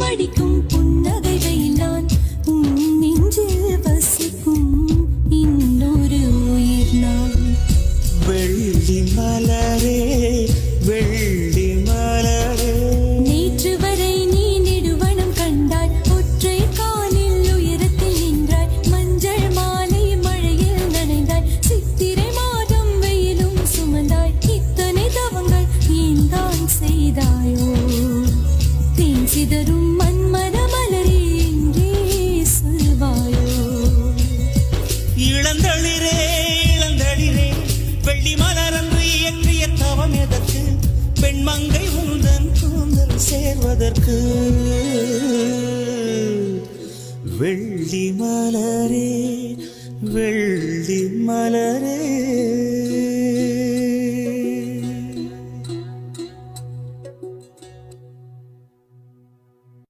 வடிக்கும் புன்னகையில் நான் உன் நெஞ்சில் வசிக்கும் இன்னொரு உயிர் நான். வெள்ளி மலரே வெள்ளி மலரே, நேற்று வரை நீ நெடுவனம் கண்டாய், ஒற்றை காலில் உயரத்தில் நின்றாய், மஞ்சள் மாலை மழையில் நனைந்தாய், சித்திரை மாதம் வெயிலும் சுமந்தாய், இத்தனை தவங்கள் ஏன் தான் செய்தாயோ? தேன் சிதறும் மன்மத மலரே என்றே சொல்வாயோ? இளந்தளிரே இளந்தளிரே, வெள்ளி மலரன்று இயற்றிய தவம் எதற்கு? பெண்மங்கை உந்தன் கூந்தல் சேர்வதற்கு. வெள்ளி மலரே வெள்ளி மலரே.